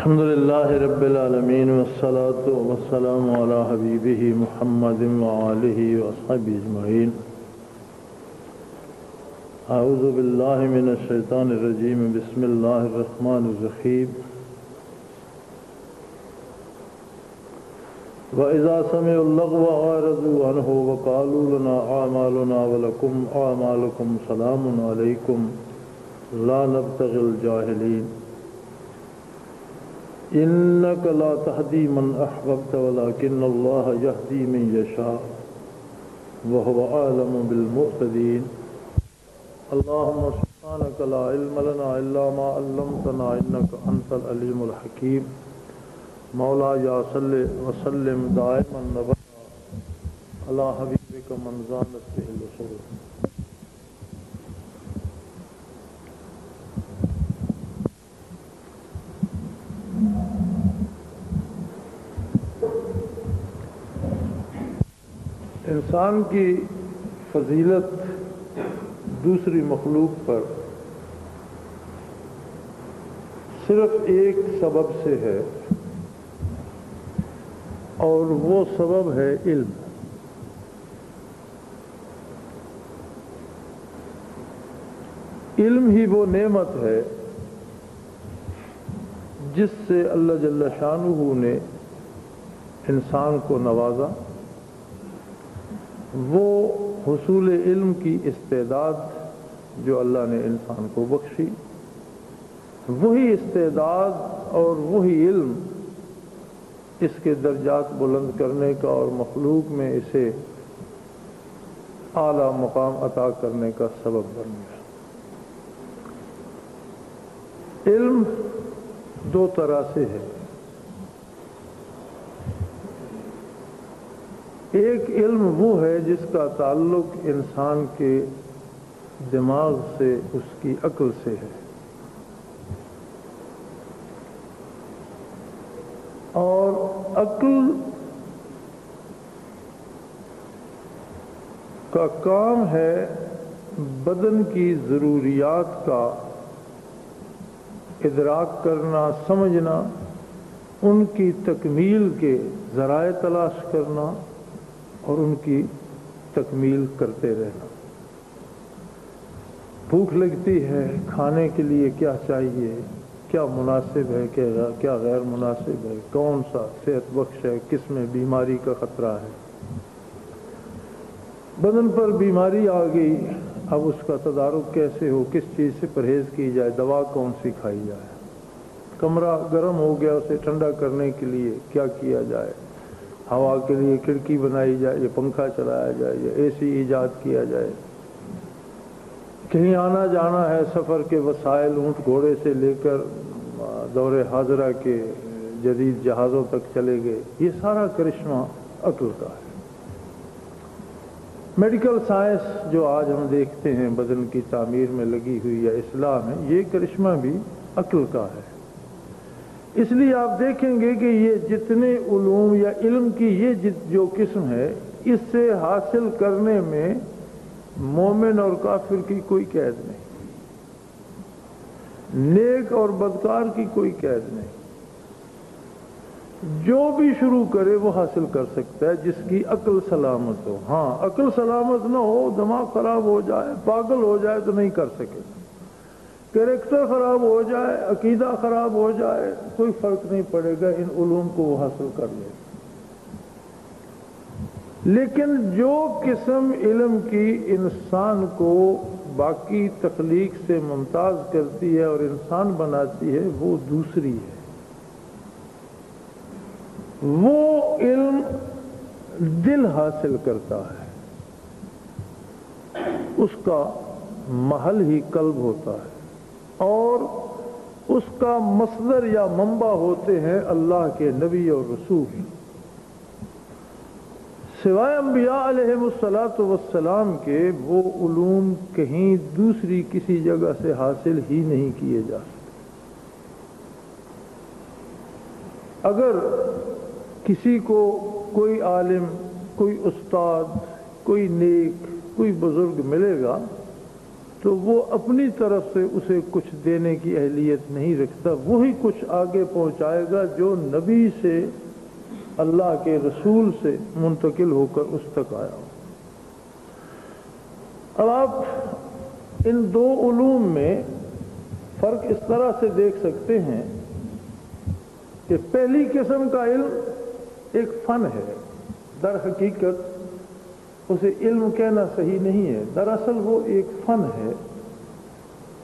الحمد لله رب العالمين والصلاة والسلام على حبيبه محمد وآله وصحبه أجمعين. أعوذ بالله من الشيطان الرجيم. بسم الله الرحمن الرحيم. وإذا سمعوا اللغو أعرضوا عنه وقالوا لنا أعمالنا ولكم أعمالكم سلام عليكم لا نبتغي الجاهلين. إنك لا تهدي من أحببت ولكن الله يهدي من يشاء وهو أعلم بالمهتدين. اللهم سبحانك لا علم لنا إلا ما علمتنا إنك أنت العليم الحكيم. مولاي صل وسلم دائما أبدا على حبيبك من زانت به الأصول. انسان کی فضیلت دوسری مخلوق پر صرف ایک سبب سے ہے اور وہ سبب ہے علم. علم ہی وہ نعمت ہے جس سے اللہ جل شانہ نے انسان کو نوازا. وہ حصول علم کی استعداد جو اللہ نے انسان کو بخشی، وہی استعداد اور وہی علم اس کے درجات بلند کرنے کا اور مخلوق میں اسے اعلیٰ مقام عطا کرنے کا سبب بن گیا. علم دو طرح سے ہے. ایک علم وہ ہے جس کا تعلق انسان کے دماغ سے، اس کی عقل سے ہے، اور عقل کا کام ہے بدن کی ضروریات کا ادراک کرنا، سمجھنا، ان کی تکمیل کے ذرائع تلاش کرنا اور ان کی تکمیل کرتے رہنا. بھوک لگتی ہے، کھانے کے لیے کیا چاہیے، کیا مناسب ہے، کیا غیر مناسب ہے، کون سا صحت بخش ہے، کس میں بیماری کا خطرہ ہے. بدن پر بیماری آ گئی، اب اس کا تدارک کیسے ہو، کس چیز سے پرہیز کی جائے، دوا کون سی کھائی جائے. کمرہ گرم ہو گیا، اسے ٹھنڈا کرنے کے لیے کیا کیا جائے، ہوا کے لیے کھڑکی بنائی جائے یا پنکھا چلایا جائے یا اے سی ایجاد کیا جائے. کہیں آنا جانا ہے، سفر کے وسائل اونٹ گھوڑے سے لے کر دور حاضرہ کے جدید جہازوں تک چلے گئے. یہ سارا کرشمہ عقل کا ہے. میڈیکل سائنس جو آج ہم دیکھتے ہیں بدن کی تعمیر میں لگی ہوئی یا اصلاح میں، یہ کرشمہ بھی عقل کا ہے. اس لیے آپ دیکھیں گے کہ یہ جتنے علوم یا علم کی یہ جو قسم ہے، اس سے حاصل کرنے میں مومن اور کافر کی کوئی قید نہیں، نیک اور بدکار کی کوئی قید نہیں. جو بھی شروع کرے وہ حاصل کر سکتا ہے جس کی عقل سلامت ہو. ہاں، عقل سلامت نہ ہو، دماغ خراب ہو جائے، پاگل ہو جائے تو نہیں کر سکے. کریکٹر خراب ہو جائے، عقیدہ خراب ہو جائے، کوئی فرق نہیں پڑے گا، ان علوم کو وہ حاصل کر لے. لیکن جو قسم علم کی انسان کو باقی تخلیق سے ممتاز کرتی ہے اور انسان بناتی ہے، وہ دوسری ہے. وہ علم دل حاصل کرتا ہے، اس کا محل ہی قلب ہوتا ہے، اور اس کا مصدر یا منبع ہوتے ہیں اللہ کے نبی اور رسول. سوائے انبیاء علیہم الصلاۃ والسلام کے وہ علوم کہیں دوسری کسی جگہ سے حاصل ہی نہیں کیے جا سکتے. اگر کسی کو کوئی عالم، کوئی استاد، کوئی نیک، کوئی بزرگ ملے گا تو وہ اپنی طرف سے اسے کچھ دینے کی اہلیت نہیں رکھتا، وہی کچھ آگے پہنچائے گا جو نبی سے، اللہ کے رسول سے منتقل ہو کر اس تک آیا ہو۔ اب آپ ان دو علوم میں فرق اس طرح سے دیکھ سکتے ہیں کہ پہلی قسم کا علم ایک فن ہے، در حقیقت اسے علم کہنا صحیح نہیں ہے، دراصل وہ ایک فن ہے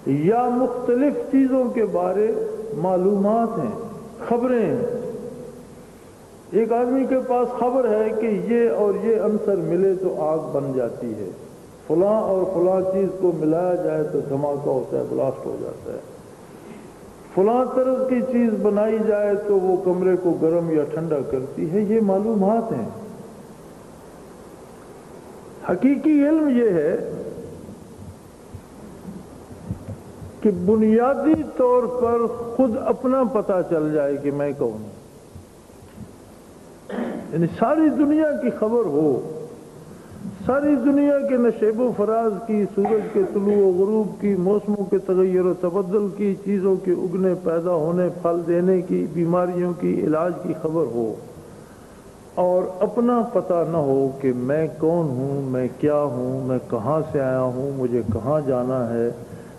یا مختلف چیزوں کے بارے معلومات ہیں، خبریں ہیں۔ ایک آدمی کے پاس خبر ہے کہ یہ اور یہ عنصر ملے تو آگ بن جاتی ہے، فلاں اور فلاں چیز کو ملایا جائے تو دھماکہ ہوتا ہے، بلاسٹ ہو جاتا ہے، فلاں طرز کی چیز بنائی جائے تو وہ کمرے کو گرم یا ٹھنڈا کرتی ہے۔ یہ معلومات ہیں۔ حقیقی علم یہ ہے کہ بنیادی طور پر خود اپنا پتہ چل جائے کہ میں کون ہوں، یعنی ساری دنیا کی خبر ہو، ساری دنیا کے نشیب و فراز کی، سورج کے طلوع و غروب کی، موسموں کے تغیر و تبدل کی، چیزوں کے اگنے پیدا ہونے، پھل دینے کی، بیماریوں کی، علاج کی خبر ہو، اور اپنا پتہ نہ ہو کہ میں کون ہوں، میں کیا ہوں، میں کہاں سے آیا ہوں، مجھے کہاں جانا ہے،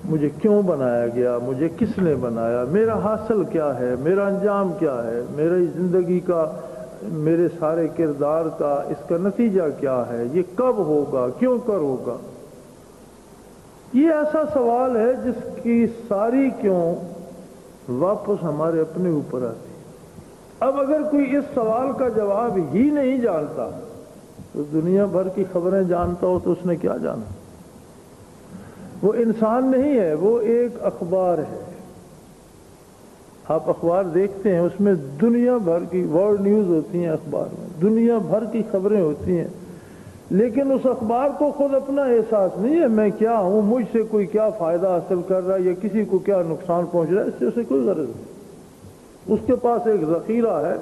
مجھے کیوں بنایا گیا، مجھے کس نے بنایا، میرا حاصل کیا ہے، میرا انجام کیا ہے، میری زندگی کا، میرے سارے کردار کا اس کا نتیجہ کیا ہے، یہ کب ہوگا، کیوں کر ہوگا۔ یہ ایسا سوال ہے جس کی ساری کیوں واپس ہمارے اپنے اوپر آتی ہے۔ اب اگر کوئی اس سوال کا جواب ہی نہیں جانتا تو دنیا بھر کی خبریں جانتا ہو تو اس نے کیا جانا؟ وہ انسان نہیں ہے، وہ ایک اخبار ہے۔ آپ اخبار دیکھتے ہیں، اس میں دنیا بھر کی ورلڈ نیوز ہوتی ہیں، اخبار میں دنیا بھر کی خبریں ہوتی ہیں، لیکن اس اخبار کو خود اپنا احساس نہیں ہے میں کیا ہوں، مجھ سے کوئی کیا فائدہ حاصل کر رہا ہے یا کسی کو کیا نقصان پہنچ رہا ہے، اس سے اسے کوئی غرض نہیں۔ اس کے پاس ایک ذخیرہ ہے،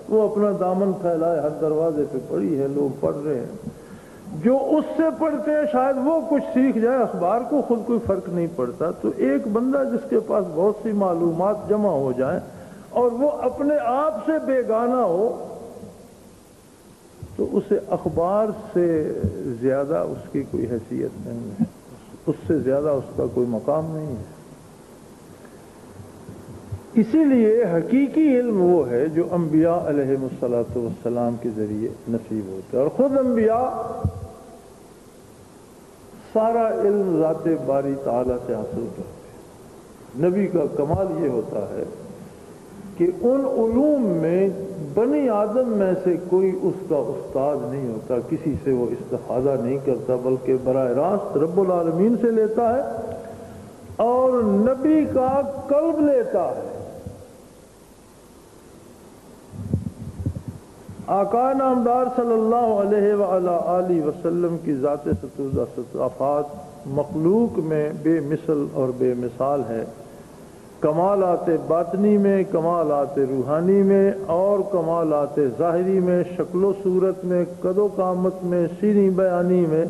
وہ اپنا دامن پھیلائے ہر دروازے پہ پڑی ہے، لوگ پڑھ رہے ہیں، جو اس سے پڑھتے ہیں شاید وہ کچھ سیکھ جائے، اخبار کو خود کوئی فرق نہیں پڑتا۔ تو ایک بندہ جس کے پاس بہت سی معلومات جمع ہو جائیں اور وہ اپنے آپ سے بیگانہ ہو تو اسے اخبار سے زیادہ اس کی کوئی حیثیت نہیں ہے، اس سے زیادہ اس کا کوئی مقام نہیں ہے۔ اسی لیے حقیقی علم وہ ہے جو انبیاء علیہم السلام کے ذریعے نصیب ہوتا ہے، اور خود انبیاء سارا علم ذات باری تعالیٰ سے حاصل کرتے ہیں۔ نبی کا کمال یہ ہوتا ہے کہ ان علوم میں بنی آدم میں سے کوئی اس کا استاد نہیں ہوتا، کسی سے وہ استفادہ نہیں کرتا، بلکہ براہ راست رب العالمین سے لیتا ہے اور نبی کا قلب لیتا ہے۔ آقا نامدار صلی اللہ علیہ وآلہ آلہ وسلم کی ذات ستوزہ صفات مخلوق میں بے مثل اور بے مثال ہے، کمالات باطنی میں، کمالات روحانی میں اور کمالات ظاہری میں، شکل و صورت میں، قد و قامت میں، سینی بیانی میں،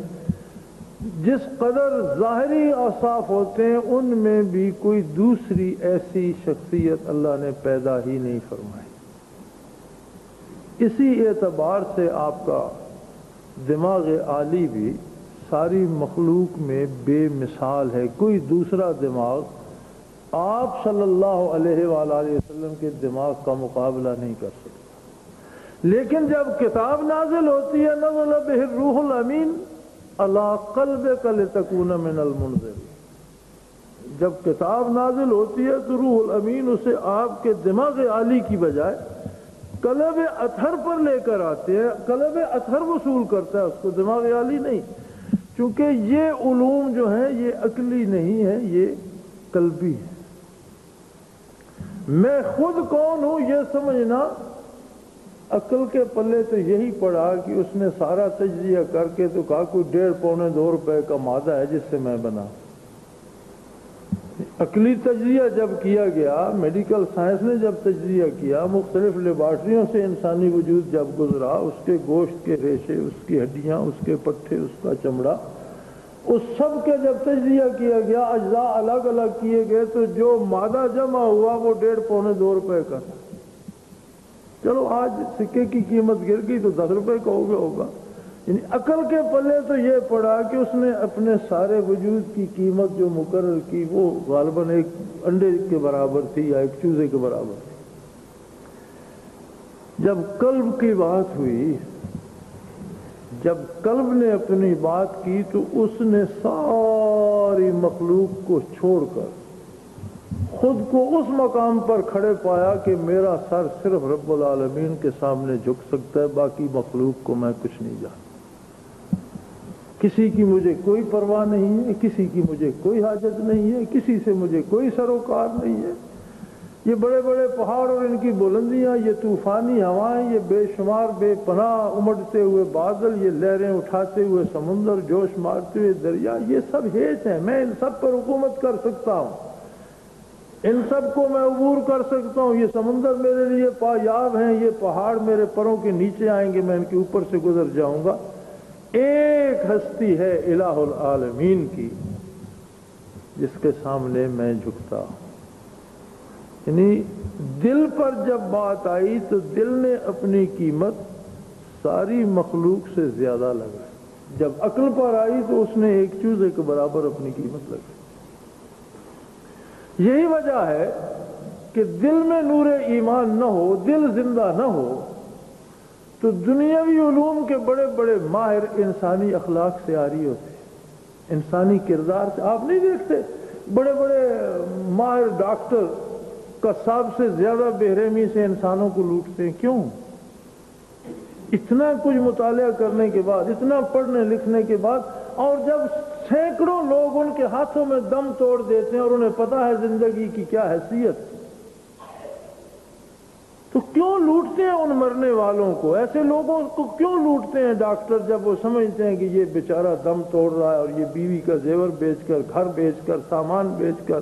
جس قدر ظاہری اوصاف ہوتے ہیں ان میں بھی کوئی دوسری ایسی شخصیت اللہ نے پیدا ہی نہیں فرمائی۔ اسی اعتبار سے آپ کا دماغ عالی بھی ساری مخلوق میں بے مثال ہے، کوئی دوسرا دماغ آپ صلی اللہ علیہ وآلہ وسلم کے دماغ کا مقابلہ نہیں کر سکتا۔ لیکن جب کتاب نازل ہوتی ہے نزل بہ الروح الامین علی قلبک لتکون من المنذرین، جب کتاب نازل ہوتی ہے تو روح الامین اسے آپ کے دماغ عالی کی بجائے قلب اطہر پر لے کر آتے ہیں، قلب اطہر وصول کرتا ہے، اس کو دماغ عالی نہیں، چونکہ یہ علوم جو ہیں یہ عقلی نہیں ہے، یہ قلبی ہے۔ میں خود کون ہوں یہ سمجھنا عقل کے پلے تو یہی پڑا کہ اس نے سارا تجزیہ کر کے تو کہا کوئی 1.5-2 روپے کا مادہ ہے جس سے میں بنا۔ عقلی تجزیہ جب کیا گیا، میڈیکل سائنس نے جب تجزیہ کیا، مختلف لیبارٹریوں سے انسانی وجود جب گزرا، اس کے گوشت کے ریشے، اس کی ہڈیاں، اس کے پٹھے، اس کا چمڑا، اس سب کے جب تجزیہ کیا گیا، اجزاء الگ الگ کیے گئے، تو جو مادہ جمع ہوا وہ 1.5 پونے 2 روپے کا تھا۔ چلو آج سکے کی قیمت گر گئی تو 10 روپے کا ہوگا۔ یعنی عقل کے پلے تو یہ پڑا کہ اس نے اپنے سارے وجود کی قیمت جو مقرر کی وہ غالباً ایک انڈے کے برابر تھی یا ایک چوزے کے برابر تھی۔ جب قلب کی بات ہوئی، جب قلب نے اپنی بات کی، تو اس نے ساری مخلوق کو چھوڑ کر خود کو اس مقام پر کھڑے پایا کہ میرا سر صرف رب العالمین کے سامنے جھک سکتا ہے، باقی مخلوق کو میں کچھ نہیں جانتا۔ کسی کی مجھے کوئی پرواہ نہیں ہے، کسی کی مجھے کوئی حاجت نہیں ہے، کسی سے مجھے کوئی سروکار نہیں ہے۔ یہ بڑے بڑے پہاڑ اور ان کی بلندیاں، یہ طوفانی ہوائیں، یہ بے شمار بے پناہ امڑتے ہوئے بادل، یہ لہریں اٹھاتے ہوئے سمندر، جوش مارتے ہوئے دریا، یہ سب ہیچ ہیں۔ میں ان سب پر حکومت کر سکتا ہوں، ان سب کو میں عبور کر سکتا ہوں۔ یہ سمندر میرے لیے پایاب ہیں، یہ پہاڑ میرے پروں کے نیچے آئیں گے، میں ان کے اوپر سے گزر جاؤں گا۔ ایک ہستی ہے الہ العالمین کی، جس کے سامنے میں جھکتا ہوں۔ یعنی دل پر جب بات آئی تو دل نے اپنی قیمت ساری مخلوق سے زیادہ لگائی۔ جب عقل پر آئی تو اس نے ایک چوزے کے برابر اپنی قیمت لگائی۔ یہی وجہ ہے کہ دل میں نور ایمان نہ ہو، دل زندہ نہ ہو، تو دنیاوی علوم کے بڑے بڑے ماہر انسانی اخلاق سے عاری ہوتے ہیں، انسانی کردار سے۔ آپ نہیں دیکھتے بڑے بڑے ماہر ڈاکٹر قصاب سے زیادہ بے رحمی سے انسانوں کو لوٹتے ہیں؟ کیوں؟ اتنا کچھ مطالعہ کرنے کے بعد، اتنا پڑھنے لکھنے کے بعد، اور جب سینکڑوں لوگ ان کے ہاتھوں میں دم توڑ دیتے ہیں اور انہیں پتا ہے زندگی کی کیا حیثیت، تو کیوں لوٹتے ہیں ان مرنے والوں کو؟ ایسے لوگوں کو کیوں لوٹتے ہیں ڈاکٹر، جب وہ سمجھتے ہیں کہ یہ بیچارہ دم توڑ رہا ہے اور یہ بیوی کا زیور بیچ کر، گھر بیچ کر، سامان بیچ کر،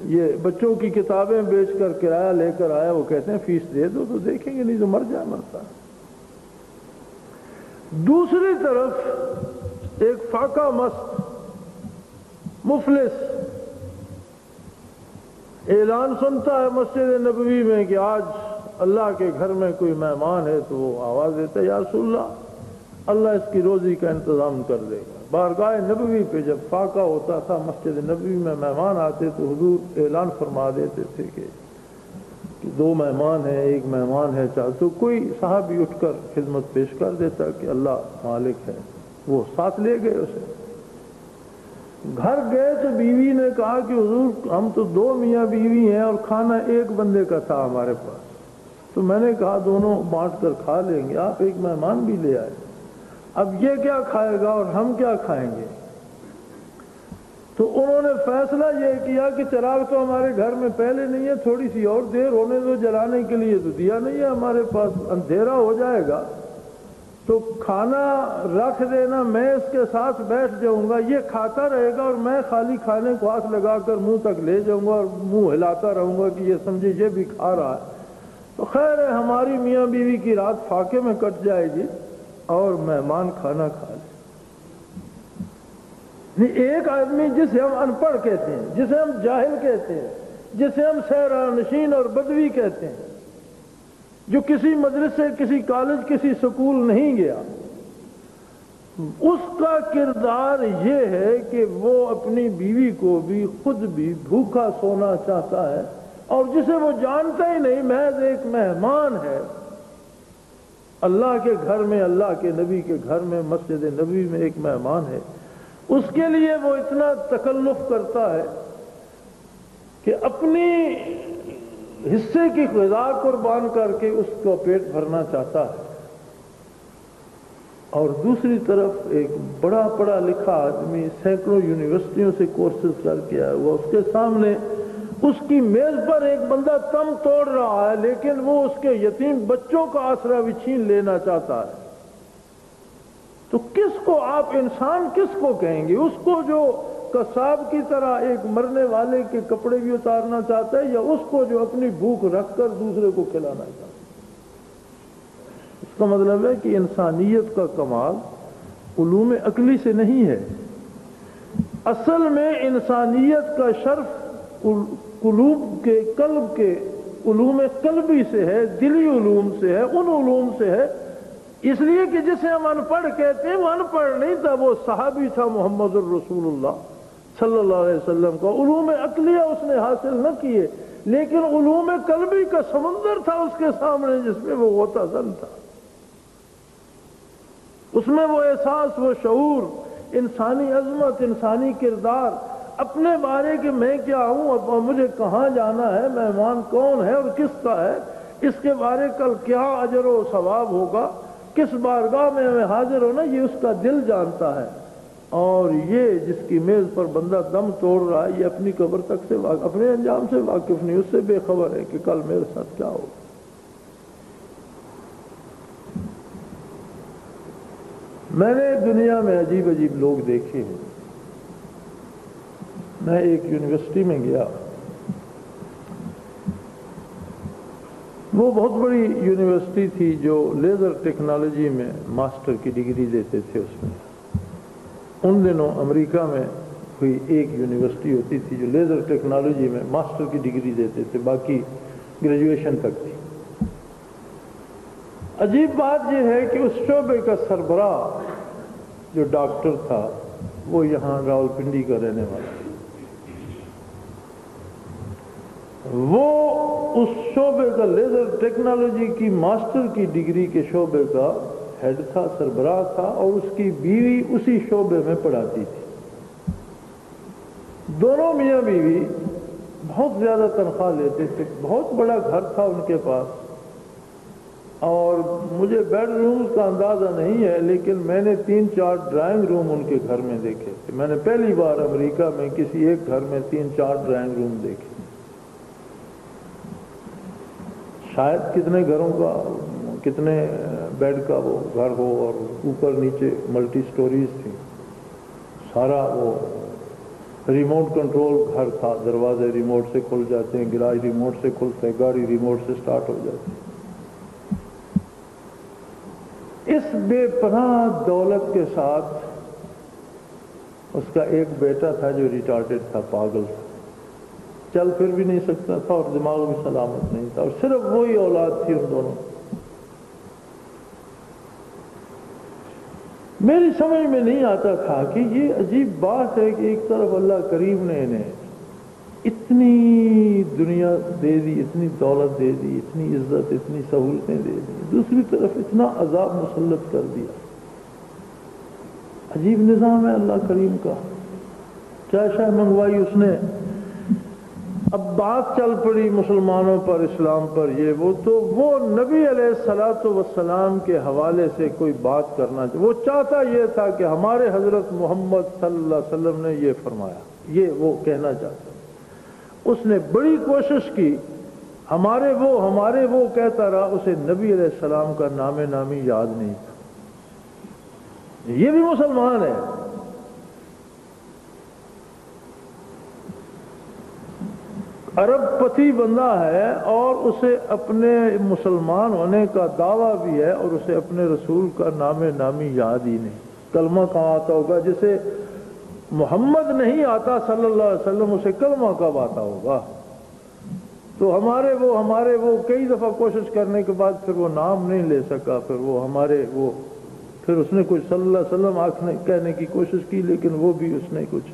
یہ بچوں کی کتابیں بیچ کر کرایہ لے کر آیا، وہ کہتے ہیں فیس دے دو تو دیکھیں گے، نہیں تو مر جائے مرتا۔ دوسری طرف ایک فاقہ مست مفلس اعلان سنتا ہے مسجد نبوی میں کہ آج اللہ کے گھر میں کوئی مہمان ہے، تو وہ آواز دیتا ہے یا رسول اللہ، اللہ اس کی روزی کا انتظام کر دے گا۔ بارگاہ نبوی پہ جب فاقہ ہوتا تھا، مسجد نبوی میں مہمان آتے تو حضور اعلان فرما دیتے تھے کہ 2 مہمان ہیں، 1 مہمان ہے، چاہے تو کوئی صحابی اٹھ کر خدمت پیش کر دیتا کہ اللہ مالک ہے، وہ ساتھ لے گئے اسے۔ گھر گئے تو بیوی نے کہا کہ حضور ہم تو 2 میاں بیوی ہیں اور کھانا 1 بندے کا تھا ہمارے پاس، تو میں نے کہا دونوں بانٹ کر کھا لیں گے، آپ 1 مہمان بھی لے آئے، اب یہ کیا کھائے گا اور ہم کیا کھائیں گے؟ تو انہوں نے فیصلہ یہ کیا کہ چراغ تو ہمارے گھر میں پہلے نہیں ہے، تھوڑی سی اور دیر ہونے دو، جلانے کے لیے تو دیا نہیں ہے ہمارے پاس، اندھیرا ہو جائے گا تو کھانا رکھ دینا، میں اس کے ساتھ بیٹھ جاؤں گا، یہ کھاتا رہے گا اور میں خالی کھانے کو ہاتھ لگا کر منہ تک لے جاؤں گا اور منہ ہلاتا رہوں گا کہ یہ سمجھے یہ بھی کھا رہا ہے۔ تو خیر ہے، ہماری میاں بیوی کی رات فاقے میں کٹ جائے گی اور مہمان کھانا کھا لے۔ ایک آدمی جسے ہم ان پڑھ کہتے ہیں، جسے ہم جاہل کہتے ہیں، جسے ہم صحرا نشین اور بدوی کہتے ہیں، جو کسی مدرسے، کسی کالج، کسی سکول نہیں گیا، اس کا کردار یہ ہے کہ وہ اپنی بیوی کو بھی خود بھی بھوکا سونا چاہتا ہے، اور جسے وہ جانتا ہی نہیں، محض ایک مہمان ہے اللہ کے گھر میں، اللہ کے نبی کے گھر میں، مسجد نبوی میں ایک مہمان ہے، اس کے لیے وہ اتنا تکلف کرتا ہے کہ اپنی حصے کی غذا قربان کر کے اس کو پیٹ بھرنا چاہتا ہے۔ اور دوسری طرف ایک بڑا پڑھا لکھا آدمی سینکڑوں یونیورسٹیوں سے کورسز کر کے آیا ہوا، اس کے سامنے اس کی میز پر ایک بندہ تم توڑ رہا ہے، لیکن وہ اس کے یتیم بچوں کا آسرا بھی چھین لینا چاہتا ہے۔ تو کس کو آپ انسان کس کو کہیں گے؟ اس کو جو قصاب کی طرح ایک مرنے والے کے کپڑے بھی اتارنا چاہتا ہے، یا اس کو جو اپنی بھوک رکھ کر دوسرے کو کھلانا چاہتا ہے؟ اس کا مطلب ہے کہ انسانیت کا کمال علوم عقلی سے نہیں ہے، اصل میں انسانیت کا شرف قلوب کے قلب کے علوم قلبی سے ہے، دلی علوم سے ہے، ان علوم سے ہے۔ اس لیے کہ جسے ہم ان پڑھ کہتے ہیں وہ ان پڑھ نہیں تھا، وہ صحابی تھا محمد الرسول اللہ صلی اللہ علیہ وسلم کا۔ علوم عقلیہ اس نے حاصل نہ کیے، لیکن علوم قلبی کا سمندر تھا اس کے سامنے جس میں وہ غوطہ زن تھا۔ اس میں وہ احساس، وہ شعور، انسانی عظمت، انسانی کردار، اپنے بارے کہ میں کیا ہوں، اب مجھے کہاں جانا ہے، مہمان کون ہے اور کس کا ہے، اس کے بارے کل کیا اجر و ثواب ہوگا، کس بارگاہ میں ہمیں حاضر ہونا، یہ اس کا دل جانتا ہے۔ اور یہ جس کی میز پر بندہ دم توڑ رہا ہے، یہ اپنی قبر تک سے اپنے انجام سے واقف نہیں، اس سے بے خبر ہے کہ کل میرے ساتھ کیا ہوگا۔ میں نے دنیا میں عجیب عجیب لوگ دیکھے ہیں۔ میں ایک یونیورسٹی میں گیا، وہ بہت بڑی یونیورسٹی تھی جو لیزر ٹیکنالوجی میں ماسٹر کی ڈگری دیتے تھے۔ اس میں ان دنوں امریکہ میں کوئی ایک یونیورسٹی ہوتی تھی جو لیزر ٹیکنالوجی میں ماسٹر کی ڈگری دیتے تھے، باقی گریجویشن تک تھی۔ عجیب بات یہ ہے کہ اس شعبے کا سربراہ جو ڈاکٹر تھا وہ یہاں راولپنڈی کا رہنے والا تھا۔ وہ اس شعبے کا لیزر ٹیکنالوجی کی ماسٹر کی ڈگری کے شعبے کا ہیڈ تھا، سربراہ تھا، اور اس کی بیوی اسی شعبے میں پڑھاتی تھی۔ دونوں میاں بیوی بہت زیادہ تنخواہ لیتے تھے، بہت بڑا گھر تھا ان کے پاس، اور مجھے بیڈ رومز کا اندازہ نہیں ہے، لیکن میں نے 3-4 ڈرائنگ روم ان کے گھر میں دیکھے تھے۔ میں نے پہلی بار امریکہ میں کسی ایک گھر میں 3-4 ڈرائنگ روم دیکھے۔ شاید کتنے گھروں کا، کتنے بیڈ کا وہ گھر ہو، اور اوپر نیچے ملٹی سٹوریز تھی، سارا وہ ریموٹ کنٹرول گھر تھا، دروازے ریموٹ سے کھل جاتے ہیں، گراج ریموٹ سے کھلتے ہیں، گاڑی ریموٹ سے سٹارٹ ہو جاتی ہے۔ اس بے پناہ دولت کے ساتھ اس کا ایک بیٹا تھا جو ریٹارڈڈ تھا، پاگل تھا، چل پھر بھی نہیں سکتا تھا اور دماغ بھی سلامت نہیں تھا، اور صرف وہی اولاد تھی ان دونوں۔ میری سمجھ میں نہیں آتا تھا کہ یہ عجیب بات ہے کہ ایک طرف اللہ کریم نے انہیں اتنی دنیا دے دی، اتنی دولت دے دی، اتنی عزت، اتنی سہولتیں دے دی، دوسری طرف اتنا عذاب مسلط کر دیا۔ عجیب نظام ہے اللہ کریم کا۔ کیا شے منگوائی اس نے، اب بات چل پڑی مسلمانوں پر، اسلام پر، یہ وہ، تو وہ نبی علیہ الصلوۃ والسلام کے حوالے سے کوئی بات کرنا چاہیے۔ وہ چاہتا یہ تھا کہ ہمارے حضرت محمد صلی اللہ علیہ وسلم نے یہ فرمایا، یہ وہ کہنا چاہتا۔ اس نے بڑی کوشش کی، ہمارے وہ کہتا رہا، اسے نبی علیہ السلام کا نام نامی یاد نہیں تھا۔ یہ بھی مسلمان ہے۔ عرب پتی بندہ ہے اور اسے اپنے مسلمان ہونے کا دعویٰ بھی ہے، اور اسے اپنے رسول کا نام نامی یاد ہی نہیں۔ کلمہ کہاں آتا ہوگا؟ جسے محمد نہیں آتا صلی اللہ علیہ وسلم، اسے کلمہ کب آتا ہوگا؟ تو ہمارے وہ کئی دفعہ کوشش کرنے کے بعد پھر وہ نام نہیں لے سکا، پھر اس نے کچھ صلی اللہ علیہ وسلم کہنے کی کوشش کی، لیکن وہ بھی اس نے کچھ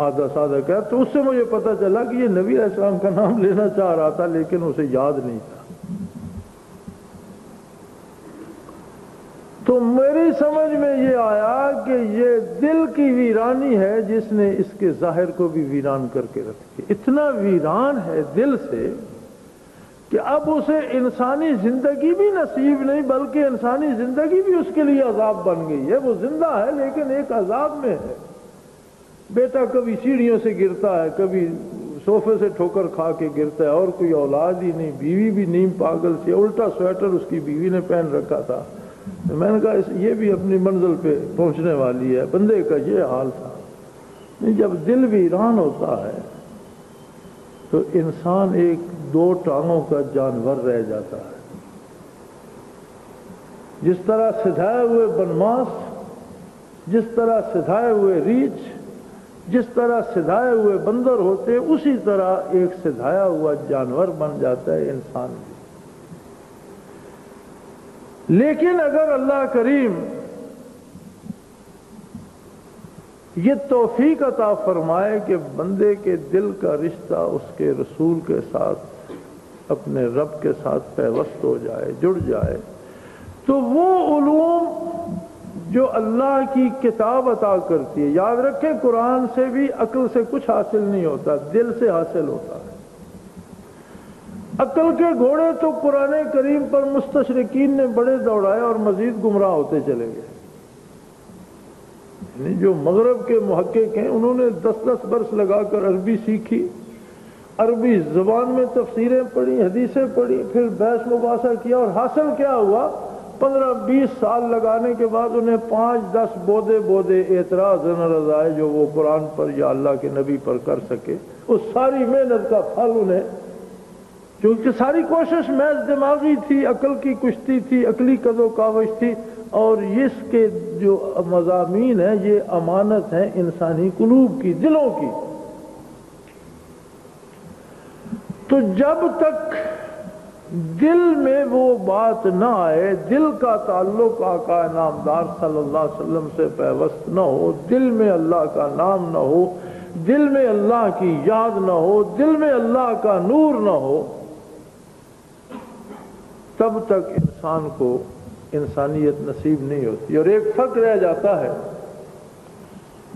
آدھا سادہ کہا۔ تو اس سے مجھے پتہ چلا کہ یہ نبی علیہ السلام کا نام لینا چاہ رہا تھا، لیکن اسے یاد نہیں تھا۔ تو میری سمجھ میں یہ آیا کہ یہ دل کی ویرانی ہے جس نے اس کے ظاہر کو بھی ویران کر کے رکھی۔ اتنا ویران ہے دل سے کہ اب اسے انسانی زندگی بھی نصیب نہیں، بلکہ انسانی زندگی بھی اس کے لیے عذاب بن گئی ہے۔ وہ زندہ ہے لیکن ایک عذاب میں ہے۔ بیٹا کبھی سیڑھیوں سے گرتا ہے، کبھی صوفے سے ٹھوکر کھا کے گرتا ہے، اور کوئی اولاد ہی نہیں، بیوی بھی نیم پاگل سی، الٹا سویٹر اس کی بیوی نے پہن رکھا تھا۔ میں نے کہا یہ بھی اپنی منزل پہ پہنچنے والی ہے۔ بندے کا یہ حال تھا۔ جب دل ویران ہوتا ہے تو انسان ایک 2 ٹانگوں کا جانور رہ جاتا ہے۔ جس طرح سدھائے ہوئے بنماس، جس طرح سدھائے ہوئے ریچھ، جس طرح سدھائے ہوئے بندر ہوتے اسی طرح ایک سدھایا ہوا جانور بن جاتا ہے انسان بھی۔ لیکن اگر اللہ کریم یہ توفیق عطا فرمائے کہ بندے کے دل کا رشتہ اس کے رسول کے ساتھ، اپنے رب کے ساتھ پیوست ہو جائے، جڑ جائے، تو وہ علوم جو اللہ کی کتاب عطا کرتی ہے، یاد رکھیں قرآن سے بھی عقل سے کچھ حاصل نہیں ہوتا، دل سے حاصل ہوتا ہے۔ عقل کے گھوڑے تو قرآن کریم پر مستشرقین نے بڑے دوڑائے اور مزید گمراہ ہوتے چلے گئے۔ یعنی جو مغرب کے محقق ہیں انہوں نے 10 برس لگا کر عربی سیکھی، عربی زبان میں تفسیریں پڑھی، حدیثیں پڑھی، پھر بحث مباحثہ کیا، اور حاصل کیا ہوا؟ 15-20 سال لگانے کے بعد انہیں 5-10 بودے اعتراض نظر آئے جو وہ قرآن پر یا اللہ کے نبی پر کر سکے۔ اس ساری محنت کا پھل انہیں، کیونکہ ساری کوشش محض دماغی تھی، عقل کی کشتی تھی، عقلی قد و کاوش تھی، اور اس کے جو مضامین ہیں یہ امانت ہیں انسانی قلوب کی، دلوں کی۔ تو جب تک دل میں وہ بات نہ آئے، دل کا تعلق آقا نامدار صلی اللہ علیہ وسلم سے پیوست نہ ہو، دل میں اللہ کا نام نہ ہو، دل میں اللہ کی یاد نہ ہو، دل میں اللہ کا نور نہ ہو، تب تک انسان کو انسانیت نصیب نہیں ہوتی۔ اور ایک فرق رہ جاتا ہے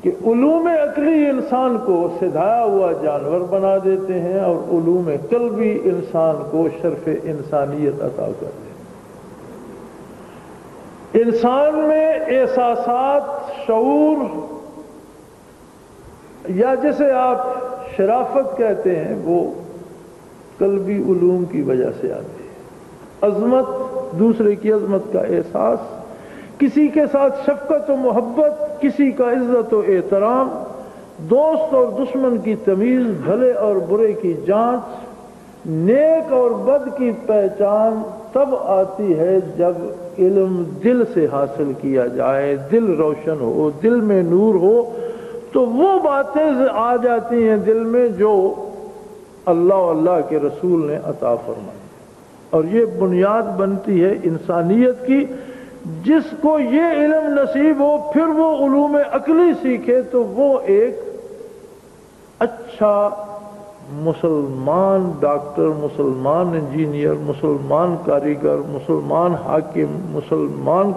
کہ علوم عقلی انسان کو سدھایا ہوا جانور بنا دیتے ہیں، اور علوم قلبی انسان کو شرف انسانیت عطا کر دیتے ہیں۔ انسان میں احساسات، شعور، یا جسے آپ شرافت کہتے ہیں، وہ قلبی علوم کی وجہ سے آتی ہے۔ عظمت، دوسرے کی عظمت کا احساس، کسی کے ساتھ شفقت و محبت، کسی کا عزت و احترام، دوست اور دشمن کی تمیز، بھلے اور برے کی جانچ، نیک اور بد کی پہچان تب آتی ہے جب علم دل سے حاصل کیا جائے، دل روشن ہو، دل میں نور ہو، تو وہ باتیں آ جاتی ہیں دل میں جو اللہ و اللہ کے رسول نے عطا فرمائی، اور یہ بنیاد بنتی ہے انسانیت کی۔ جس کو یہ علم نصیب ہو پھر وہ علوم عقلی سیکھے تو وہ ایک اچھا مسلمان ڈاکٹر، مسلمان انجینئر، مسلمان کاریگر، مسلمان حاکم، مسلمان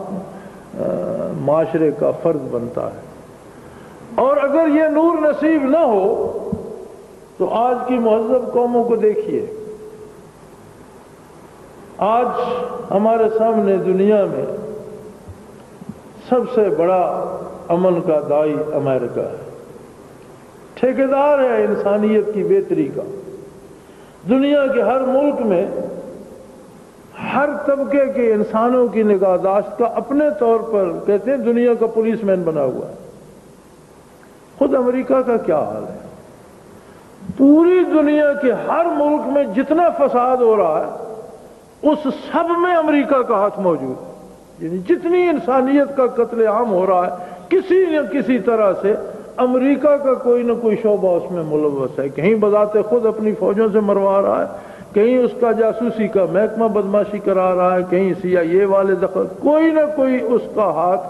معاشرے کا فرد بنتا ہے۔ اور اگر یہ نور نصیب نہ ہو تو آج کی مہذب قوموں کو دیکھیے، آج ہمارے سامنے دنیا میں سب سے بڑا امن کا داعی امریکہ ہے، ٹھیکیدار ہے انسانیت کی بہتری کا۔ دنیا کے ہر ملک میں ہر طبقے کے انسانوں کی نگہداشت کا اپنے طور پر کہتے ہیں دنیا کا پولیس مین بنا ہوا ہے۔ خود امریکہ کا کیا حال ہے؟ پوری دنیا کے ہر ملک میں جتنا فساد ہو رہا ہے اس سب میں امریکہ کا ہاتھ موجود ہے۔ یعنی جتنی انسانیت کا قتل عام ہو رہا ہے کسی نہ کسی طرح سے امریکہ کا کوئی نہ کوئی شعبہ اس میں ملوث ہے۔ کہیں بذات خود اپنی فوجوں سے مروا رہا ہے، کہیں اس کا جاسوسی کا محکمہ بدماشی کرا رہا ہے، کہیں CIA والے دخل، کوئی نہ کوئی اس کا ہاتھ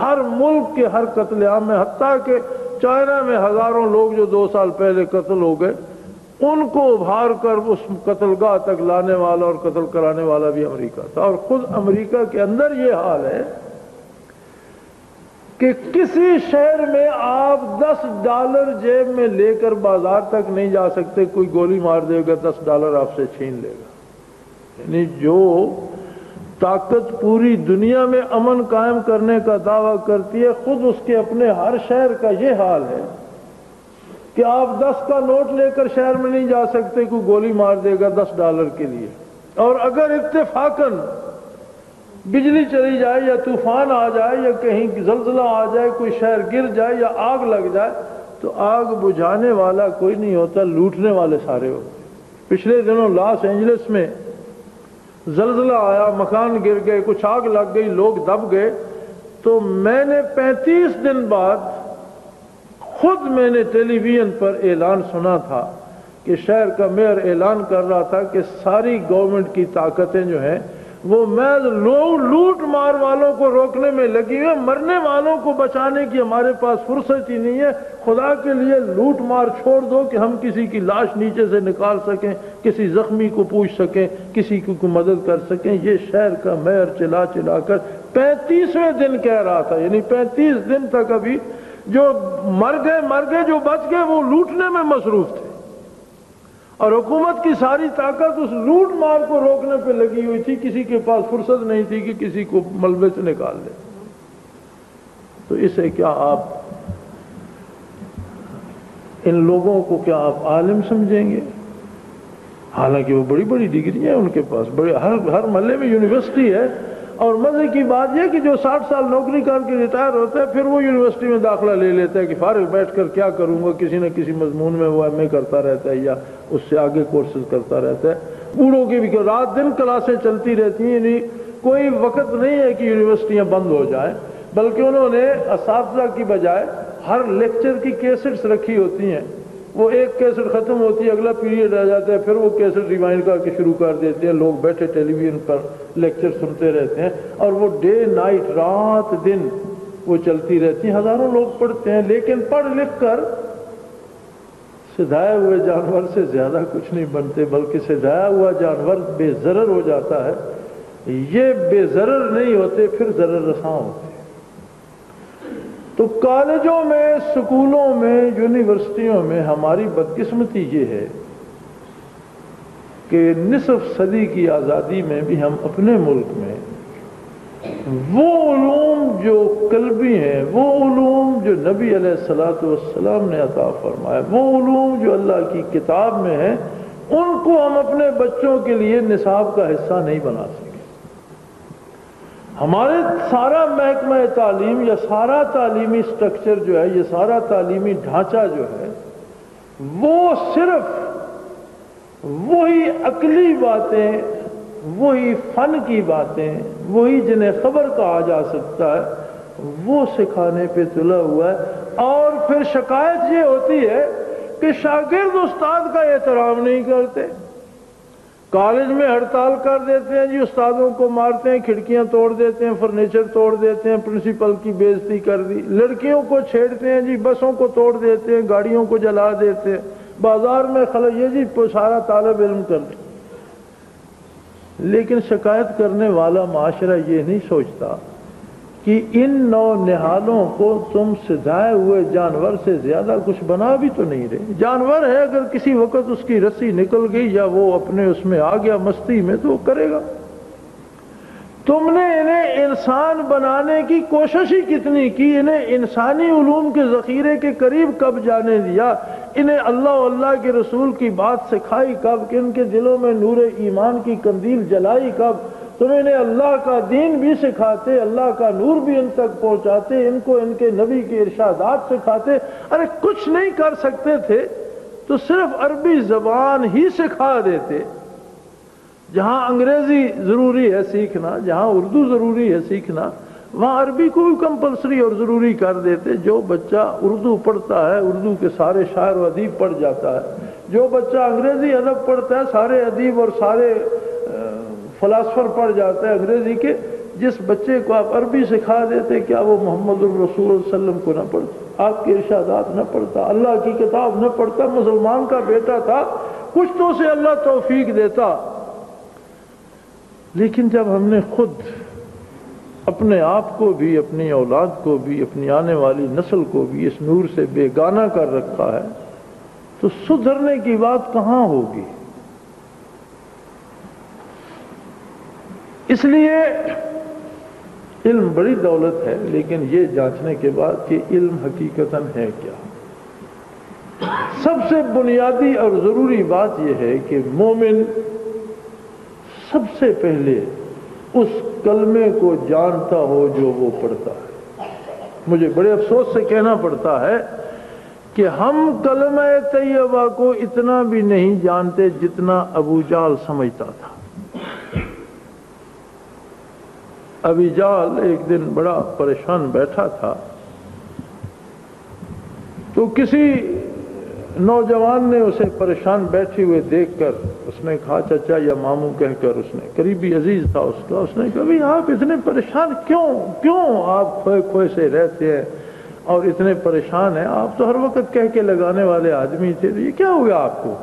ہر ملک کے ہر قتل عام میں، حتیٰ کہ چائنا میں ہزاروں لوگ جو 2 سال پہلے قتل ہو گئے ان کو ابھار کر اس قتل گاہ تک لانے والا اور قتل کرانے والا بھی امریکہ تھا۔ اور خود امریکہ کے اندر یہ حال ہے کہ کسی شہر میں آپ $10 جیب میں لے کر بازار تک نہیں جا سکتے، کوئی گولی مار دے گا $10 آپ سے چھین لے گا۔ یعنی جو طاقت پوری دنیا میں امن قائم کرنے کا دعویٰ کرتی ہے، خود اس کے اپنے ہر شہر کا یہ حال ہے کہ آپ 10 کا نوٹ لے کر شہر میں نہیں جا سکتے، کوئی گولی مار دے گا $10 کے لیے۔ اور اگر اتفاقاً بجلی چلی جائے یا طوفان آ جائے یا کہیں زلزلہ آ جائے، کوئی شہر گر جائے یا آگ لگ جائے تو آگ بجھانے والا کوئی نہیں ہوتا، لوٹنے والے سارے ہوتے۔ پچھلے دنوں لاس اینجلس میں زلزلہ آیا، مکان گر گئے، کچھ آگ لگ گئی، لوگ دب گئے، تو میں نے 35 دن بعد خود میں نے ٹیلی ویژن پر اعلان سنا تھا کہ شہر کا میئر اعلان کر رہا تھا کہ ساری گورنمنٹ کی طاقتیں جو ہیں وہ محض لوٹ مار والوں کو روکنے میں لگی ہوئی، مرنے والوں کو بچانے کی ہمارے پاس فرصت ہی نہیں ہے۔ خدا کے لیے لوٹ مار چھوڑ دو کہ ہم کسی کی لاش نیچے سے نکال سکیں، کسی زخمی کو پوچھ سکیں، کسی کی مدد کر سکیں۔ یہ شہر کا میئر چلا چلا کر 35ویں دن کہہ رہا تھا، یعنی 35 دن تک ابھی جو مر گئے جو بچ گئے وہ لوٹنے میں مصروف تھے، اور حکومت کی ساری طاقت اس لوٹ مار کو روکنے پہ لگی ہوئی تھی، کسی کے پاس فرصت نہیں تھی کہ کسی کو ملبے سے نکال لے۔ تو اسے کیا آپ ان لوگوں کو کیا آپ عالم سمجھیں گے؟ حالانکہ وہ بڑی بڑی ڈگری ہیں ان کے پاس، بڑے ہر محلے میں یونیورسٹی ہے، اور مزے کی بات یہ کہ جو 60 سال نوکری کر کے ریٹائر ہوتا ہے پھر وہ یونیورسٹی میں داخلہ لے لیتا ہے کہ فارغ بیٹھ کر کیا کروں گا، کسی نہ کسی مضمون میں وہ ایم اے کرتا رہتا ہے یا اس سے آگے کورسز کرتا رہتا ہے۔ بوڑھوں کی بھی رات دن کلاسیں چلتی رہتی ہیں، یعنی کوئی وقت نہیں ہے کہ یونیورسٹیاں بند ہو جائیں، بلکہ انہوں نے اساتذہ کی بجائے ہر لیکچر کی کیسٹس رکھی ہوتی ہیں، وہ ایک کیسٹ ختم ہوتی ہے، اگلا پیریڈ آ جاتا ہے، پھر وہ کیسٹ ریوائنڈ کر کے شروع کر دیتے ہیں، لوگ بیٹھے ٹیلی ویژن پر لیکچر سنتے رہتے ہیں، اور وہ ڈے نائٹ رات دن وہ چلتی رہتی ہیں، ہزاروں لوگ پڑھتے ہیں، لیکن پڑھ لکھ کر سدھائے ہوئے جانور سے زیادہ کچھ نہیں بنتے، بلکہ سدھایا ہوا جانور بے ضرر ہو جاتا ہے، یہ بے ضرر نہیں ہوتے، پھر ضرر رساں ہوتے۔ تو کالجوں میں، سکولوں میں، یونیورسٹیوں میں ہماری بدقسمتی یہ ہے کہ نصف صدی کی آزادی میں بھی ہم اپنے ملک میں وہ علوم جو قلبی ہیں، وہ علوم جو نبی علیہ الصلوۃ والسلام نے عطا فرمایا، وہ علوم جو اللہ کی کتاب میں ہیں، ان کو ہم اپنے بچوں کے لیے نصاب کا حصہ نہیں بنا سکے۔ ہمارے سارا محکمہ تعلیم یا سارا تعلیمی سٹرکچر جو ہے، یہ سارا تعلیمی ڈھانچہ جو ہے، وہ صرف وہی عقلی باتیں، وہی فن کی باتیں، وہی جنہیں خبر کہا جا سکتا ہے، وہ سکھانے پہ تلا ہوا ہے۔ اور پھر شکایت یہ ہوتی ہے کہ شاگرد استاد کا احترام نہیں کرتے، کالج میں ہڑتال کر دیتے ہیں، جی استادوں کو مارتے ہیں، کھڑکیاں توڑ دیتے ہیں، فرنیچر توڑ دیتے ہیں، پرنسپل کی بے عزتی کر دی، لڑکیوں کو چھیڑتے ہیں، جی بسوں کو توڑ دیتے ہیں، گاڑیوں کو جلا دیتے ہیں، بازار میں یہ جی سارا طالب علم کر دیں۔ لیکن شکایت کرنے والا معاشرہ یہ نہیں سوچتا کہ ان نو نہالوں کو تم سدھائے ہوئے جانور سے زیادہ کچھ بنا بھی تو نہیں رہے۔ جانور ہے، اگر کسی وقت اس کی رسی نکل گئی یا وہ اپنے اس میں آ گیا مستی میں تو وہ کرے گا۔ تم نے انہیں انسان بنانے کی کوشش ہی کتنی کی، انہیں انسانی علوم کے ذخیرے کے قریب کب جانے دیا، انہیں اللہ و اللہ کے رسول کی بات سکھائی کب، کہ ان کے دلوں میں نور ایمان کی قندیل جلائی کب، تم انہیں اللہ کا دین بھی سکھاتے، اللہ کا نور بھی ان تک پہنچاتے، ان کو ان کے نبی کے ارشادات سکھاتے۔ ارے کچھ نہیں کر سکتے تھے تو صرف عربی زبان ہی سکھا دیتے۔ جہاں انگریزی ضروری ہے سیکھنا، جہاں اردو ضروری ہے سیکھنا، وہاں عربی کو بھی کمپلسری اور ضروری کر دیتے۔ جو بچہ اردو پڑھتا ہے اردو کے سارے شاعر و ادیب پڑھ جاتا ہے، جو بچہ انگریزی ادب پڑھتا ہے سارے ادیب اور سارے فلاسفر پڑھ جاتا ہے انگریزی کے۔ جس بچے کو آپ عربی سکھا دیتے، کیا وہ محمد الرسول صلی اللہ علیہ وسلم کو نہ پڑھتا، آپ کے ارشادات نہ پڑھتا، اللہ کی کتاب نہ پڑھتا، مسلمان کا بیٹا تھا، کچھ تو اسے اللہ توفیق دیتا۔ لیکن جب ہم نے خود اپنے آپ کو بھی، اپنی اولاد کو بھی، اپنی آنے والی نسل کو بھی اس نور سے بیگانہ کر رکھا ہے تو سدھرنے کی بات کہاں ہوگی؟ اس لیے علم بڑی دولت ہے، لیکن یہ جانچنے کے بعد کہ علم حقیقتاً ہے کیا۔ سب سے بنیادی اور ضروری بات یہ ہے کہ مومن سب سے پہلے اس کلمے کو جانتا ہو جو وہ پڑھتا ہے۔ مجھے بڑے افسوس سے کہنا پڑتا ہے کہ ہم کلمہ طیبہ کو اتنا بھی نہیں جانتے جتنا ابو جہل سمجھتا تھا۔ ابو جہل ایک دن بڑا پریشان بیٹھا تھا، تو تو کسی نوجوان نے اسے پریشان بیٹھے ہوئے دیکھ کر اس نے کہا چچا یا ماموں کہہ کر، اس نے قریبی عزیز تھا اس کا، اس نے کہا بھئی آپ اتنے پریشان کیوں آپ کھوئے کھوئے سے رہتے ہیں اور اتنے پریشان ہیں؟ آپ تو ہر وقت کہہ کے لگانے والے آدمی تھے، یہ کیا ہو گیا آپ کو؟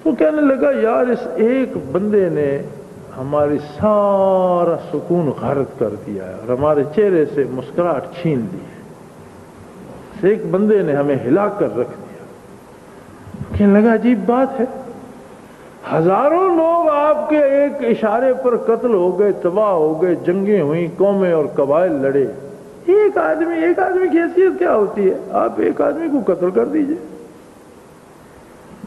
تو کہنے لگا یار اس ایک بندے نے ہماری سارا سکون غارت کر دیا ہے اور ہمارے چہرے سے مسکراہٹ چھین لی ہے، اس ایک بندے نے ہمیں ہلا کر رکھ دیا۔ کہنے لگا عجیب بات ہے، ہزاروں لوگ آپ کے ایک اشارے پر قتل ہو گئے، تباہ ہو گئے، جنگیں ہوئیں، قومیں اور قبائل لڑے، ایک آدمی کی حیثیت کیا ہوتی ہے؟ آپ ایک آدمی کو قتل کر دیجئے۔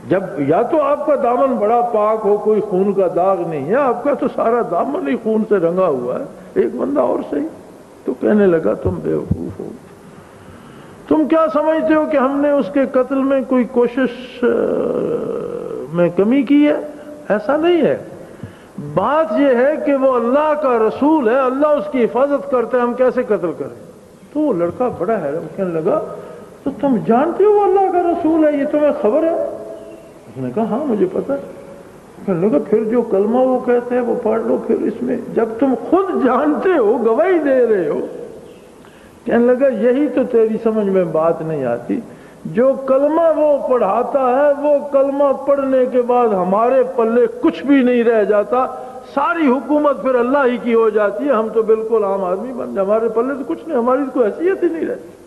جب یا تو آپ کا دامن بڑا پاک ہو، کوئی خون کا داغ نہیں ہے، آپ کا تو سارا دامن ہی خون سے رنگا ہوا ہے، ایک بندہ اور صحیح۔ تو کہنے لگا تم بیوقوف ہو، تم کیا سمجھتے ہو کہ ہم نے اس کے قتل میں کوئی کوشش میں کمی کی ہے؟ ایسا نہیں ہے، بات یہ ہے کہ وہ اللہ کا رسول ہے، اللہ اس کی حفاظت کرتا ہے، ہم کیسے قتل کریں؟ تو وہ لڑکا بڑا حیران، کہنے لگا تو تم جانتے ہو وہ اللہ کا رسول ہے، یہ تمہیں خبر ہے؟ اس نے کہا ہاں مجھے پتا ہے۔ کہنے لگا پھر جو کلمہ وہ کہتے ہیں وہ پڑھ لو، پھر اس میں جب تم خود جانتے ہو، گواہی دے رہے ہو۔ کہنے لگا یہی تو تیری سمجھ میں بات نہیں آتی، جو کلمہ وہ پڑھاتا ہے وہ کلمہ پڑھنے کے بعد ہمارے پلے کچھ بھی نہیں رہ جاتا، ساری حکومت پھر اللہ ہی کی ہو جاتی ہے، ہم تو بالکل عام آدمی بن جائے، ہمارے پلے تو کچھ نہیں، ہماری کوئی حیثیت ہی نہیں رہتی۔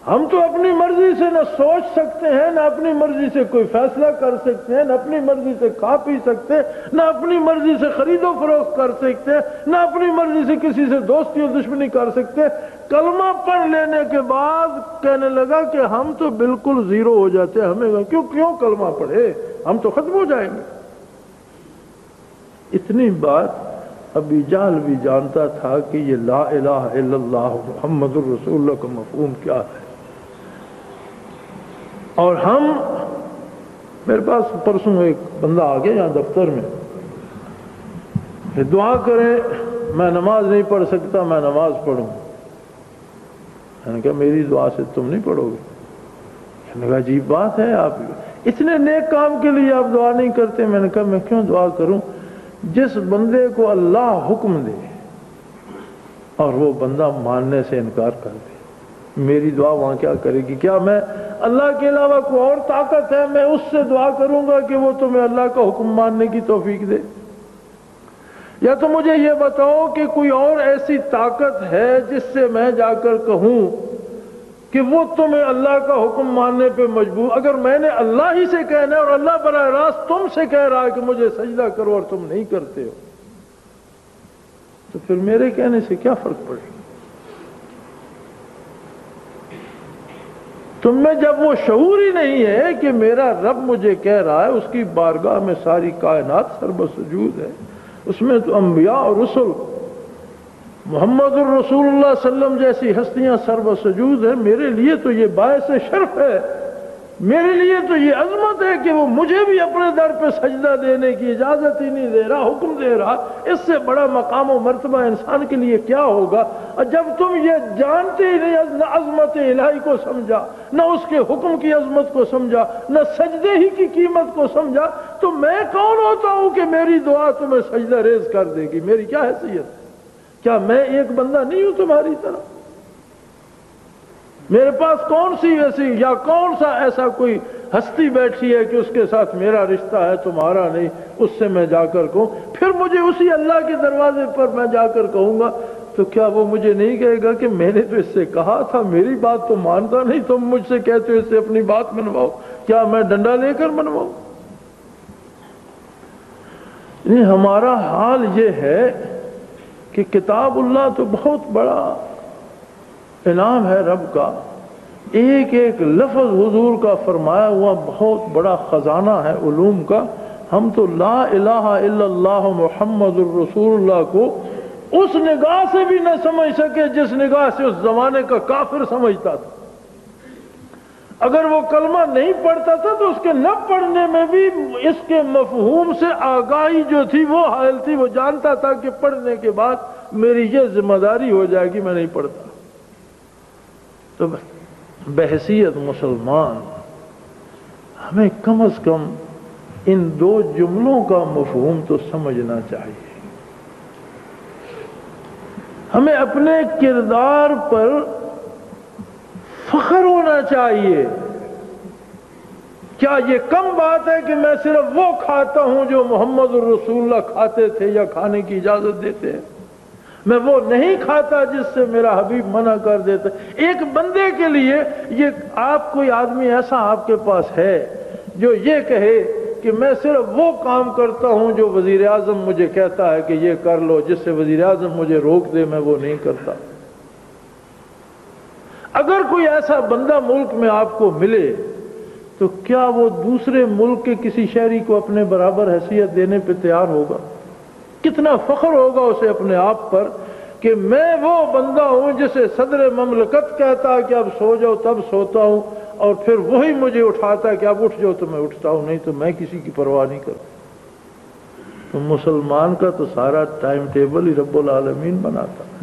ہم تو اپنی مرضی سے نہ سوچ سکتے ہیں، نہ اپنی مرضی سے کوئی فیصلہ کر سکتے ہیں، نہ اپنی مرضی سے کھا پی سکتے ہیں، نہ اپنی مرضی سے خرید و فروخت کر سکتے ہیں، نہ اپنی مرضی سے کسی سے دوستی اور دشمنی کر سکتے ہیں۔ کلمہ پڑھ لینے کے بعد کہنے لگا کہ ہم تو بالکل زیرو ہو جاتے ہیں، ہمیں کیوں کلمہ پڑھے، ہم تو ختم ہو جائیں گے۔ اتنی بات ابی جہل بھی جانتا تھا کہ یہ لا الہ الا اللہ محمد الرسول اللہ کا مفہوم کیا ہے۔ اور ہم، میرے پاس پرسوں ایک بندہ آ گیا یہاں دفتر میں کہ دعا کریں، میں نماز نہیں پڑھ سکتا، میں نماز پڑھوں۔ میں نے کہا میری دعا سے تم نہیں پڑھو گے؟ میں نے کہا عجیب بات ہے، آپ اتنے نیک کام کے لیے آپ دعا نہیں کرتے۔ میں نے کہا میں کیوں دعا کروں؟ جس بندے کو اللہ حکم دے اور وہ بندہ ماننے سے انکار کر دے، میری دعا وہاں کیا کرے گی؟ کیا میں اللہ کے علاوہ کوئی اور طاقت ہے میں اس سے دعا کروں گا کہ وہ تمہیں اللہ کا حکم ماننے کی توفیق دے؟ یا تو مجھے یہ بتاؤ کہ کوئی اور ایسی طاقت ہے جس سے میں جا کر کہوں کہ وہ تمہیں اللہ کا حکم ماننے پہ مجبور؟ اگر میں نے اللہ ہی سے کہنا ہے اور اللہ براہ راست تم سے کہہ رہا ہے کہ مجھے سجدہ کرو اور تم نہیں کرتے ہو، تو پھر میرے کہنے سے کیا فرق پڑے؟ تم میں جب وہ شعور ہی نہیں ہے کہ میرا رب مجھے کہہ رہا ہے، اس کی بارگاہ میں ساری کائنات سربسجود ہے، اس میں تو انبیاء اور رسل، محمد الرسول اللہ صلی اللہ علیہ وسلم جیسی ہستیاں سربسجود ہیں، میرے لیے تو یہ باعث شرف ہے، میرے لیے تو یہ عظمت ہے کہ وہ مجھے بھی اپنے در پہ سجدہ دینے کی اجازت ہی نہیں دے رہا، حکم دے رہا۔ اس سے بڑا مقام و مرتبہ انسان کے لیے کیا ہوگا؟ اور جب تم یہ جانتے ہی نہیں، نہ عظمت الہی کو سمجھا، نہ اس کے حکم کی عظمت کو سمجھا، نہ سجدے ہی کی قیمت کو سمجھا، تو میں کون ہوتا ہوں کہ میری دعا تمہیں سجدہ ریز کر دے گی؟ میری کیا حیثیت؟ کیا میں ایک بندہ نہیں ہوں تمہاری طرح؟ میرے پاس کون سی ایسی یا کون سا ایسا کوئی ہستی بیٹھی ہے کہ اس کے ساتھ میرا رشتہ ہے تمہارا نہیں؟ اس سے میں جا کر کہوں، پھر مجھے اسی اللہ کے دروازے پر میں جا کر کہوں گا تو کیا وہ مجھے نہیں کہے گا کہ میں نے تو اس سے کہا تھا، میری بات تو مانتا نہیں، تم مجھ سے کہتے ہو اس سے اپنی بات منواؤ، کیا میں ڈنڈا لے کر منواؤں؟ نہیں، ہمارا حال یہ ہے کہ کتاب اللہ تو بہت بڑا انعام ہے رب کا، ایک ایک لفظ حضور کا فرمایا ہوا بہت بڑا خزانہ ہے علوم کا۔ ہم تو لا الہ الا اللہ محمد الرسول اللہ کو اس نگاہ سے بھی نہ سمجھ سکے جس نگاہ سے اس زمانے کا کافر سمجھتا تھا۔ اگر وہ کلمہ نہیں پڑھتا تھا تو اس کے نہ پڑھنے میں بھی اس کے مفہوم سے آگاہی جو تھی وہ حائل تھی، وہ جانتا تھا کہ پڑھنے کے بعد میری یہ ذمہ داری ہو جائے گی، میں نہیں پڑھتا۔ تو بحیثیت مسلمان ہمیں کم از کم ان دو جملوں کا مفہوم تو سمجھنا چاہیے. ہمیں اپنے کردار پر فخر ہونا چاہیے. کیا یہ کم بات ہے کہ میں صرف وہ کھاتا ہوں جو محمد الرسول اللہ کھاتے تھے یا کھانے کی اجازت دیتے ہیں؟ میں وہ نہیں کھاتا جس سے میرا حبیب منع کر دیتا. ایک بندے کے لیے یہ آپ کوئی آدمی ایسا آپ کے پاس ہے جو یہ کہے کہ میں صرف وہ کام کرتا ہوں جو وزیر اعظم مجھے کہتا ہے کہ یہ کر لو، جس سے وزیر اعظم مجھے روک دے میں وہ نہیں کرتا؟ اگر کوئی ایسا بندہ ملک میں آپ کو ملے تو کیا وہ دوسرے ملک کے کسی شہری کو اپنے برابر حیثیت دینے پہ تیار ہوگا؟ کتنا فخر ہوگا اسے اپنے آپ پر کہ میں وہ بندہ ہوں جسے صدر مملکت کہتا ہے کہ اب سو جاؤ تب سوتا ہوں، اور پھر وہی مجھے اٹھاتا ہے کہ اب اٹھ جاؤ تو میں اٹھتا ہوں، نہیں تو میں کسی کی پرواہ نہیں کرتا. تو مسلمان کا تو سارا ٹائم ٹیبل ہی رب العالمین بناتا ہے.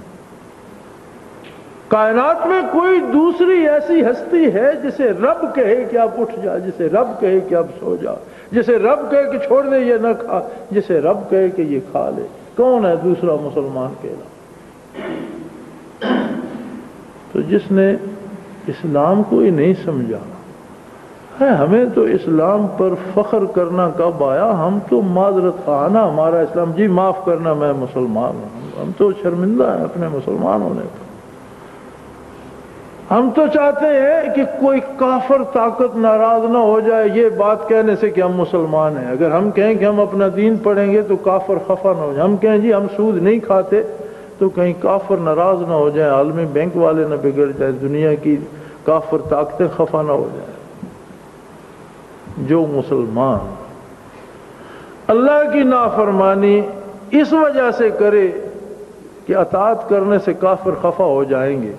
کائنات میں کوئی دوسری ایسی ہستی ہے جسے رب کہے کہ آپ اٹھ جا، جسے رب کہے کہ آپ سو جا، جسے رب کہے کہ چھوڑ دے یہ نہ کھا، جسے رب کہے کہ یہ کھا لے؟ کون ہے دوسرا مسلمان کے علاوہ؟ تو جس نے اسلام کو ہی نہیں سمجھا ہے، ہمیں تو اسلام پر فخر کرنا کب آیا؟ ہم تو معذرت آنا ہمارا اسلام، جی معاف کرنا میں مسلمان ہوں. ہم تو شرمندہ ہیں اپنے مسلمان ہونے پر. ہم تو چاہتے ہیں کہ کوئی کافر طاقت ناراض نہ ہو جائے یہ بات کہنے سے کہ ہم مسلمان ہیں. اگر ہم کہیں کہ ہم اپنا دین پڑھیں گے تو کافر خفا نہ ہو جائے. ہم کہیں جی ہم سود نہیں کھاتے تو کہیں کافر ناراض نہ ہو جائیں، عالمی بینک والے نہ بگڑ جائیں، دنیا کی کافر طاقتیں خفا نہ ہو جائیں. جو مسلمان اللہ کی نافرمانی اس وجہ سے کرے کہ اطاعت کرنے سے کافر خفا ہو جائیں گے،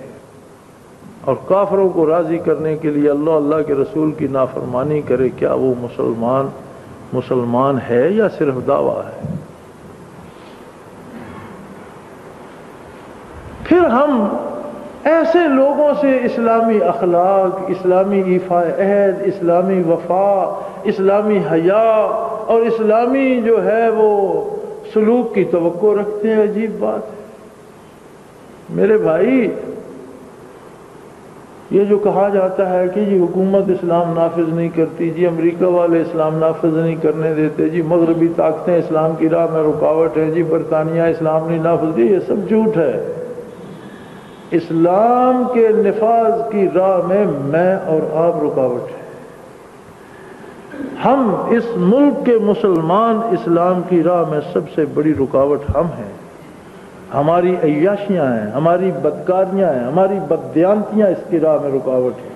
اور کافروں کو راضی کرنے کے لیے اللہ کے رسول کی نافرمانی کرے، کیا وہ مسلمان ہے یا صرف دعویٰ ہے؟ پھر ہم ایسے لوگوں سے اسلامی اخلاق، اسلامی ایفاء عہد، اسلامی وفا، اسلامی حیا اور اسلامی جو ہے وہ سلوک کی توقع رکھتے ہیں. عجیب بات ہے میرے بھائی. یہ جو کہا جاتا ہے کہ جی حکومت اسلام نافذ نہیں کرتی، جی امریکہ والے اسلام نافذ نہیں کرنے دیتے، جی مغربی طاقتیں اسلام کی راہ میں رکاوٹ ہیں، جی برطانیہ اسلام نہیں نافذ کی، یہ سب جھوٹ ہے. اسلام کے نفاذ کی راہ میں اور آپ رکاوٹ ہے. ہم اس ملک کے مسلمان اسلام کی راہ میں سب سے بڑی رکاوٹ ہم ہیں. ہماری عیاشیاں ہیں، ہماری بدکاریاں ہیں، ہماری بددیانتیاں اس کی راہ میں رکاوٹ ہے.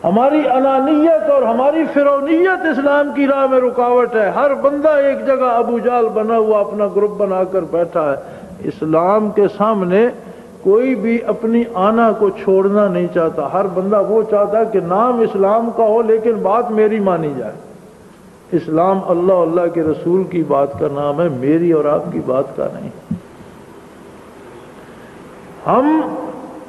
ہماری انانیت اور ہماری فرعونیت اسلام کی راہ میں رکاوٹ ہے. ہر بندہ ایک جگہ ابو جال بنا ہوا اپنا گروپ بنا کر بیٹھا ہے. اسلام کے سامنے کوئی بھی اپنی آنا کو چھوڑنا نہیں چاہتا. ہر بندہ وہ چاہتا ہے کہ نام اسلام کا ہو لیکن بات میری مانی جائے. اسلام اللہ کے رسول کی بات کا نام ہے، میری اور آپ کی بات کا نہیں. ہم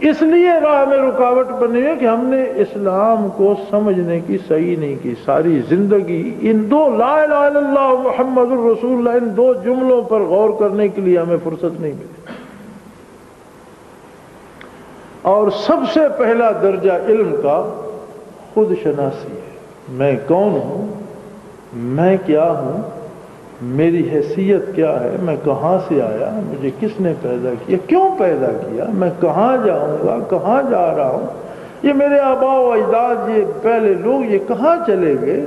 اس لیے راہ میں رکاوٹ بنے ہوئے کہ ہم نے اسلام کو سمجھنے کی صحیح نہیں کی. ساری زندگی ان دو لا الہ الا اللہ محمد الرسول اللہ، ان دو جملوں پر غور کرنے کے لیے ہمیں فرصت نہیں ملی. اور سب سے پہلا درجہ علم کا خود شناسی ہے. میں کون ہوں، میں کیا ہوں، میری حیثیت کیا ہے، میں کہاں سے آیا، مجھے کس نے پیدا کیا، کیوں پیدا کیا، میں کہاں جاؤں گا، کہاں جا رہا ہوں، یہ میرے آباء و اجداد، یہ پہلے لوگ یہ کہاں چلے گئے،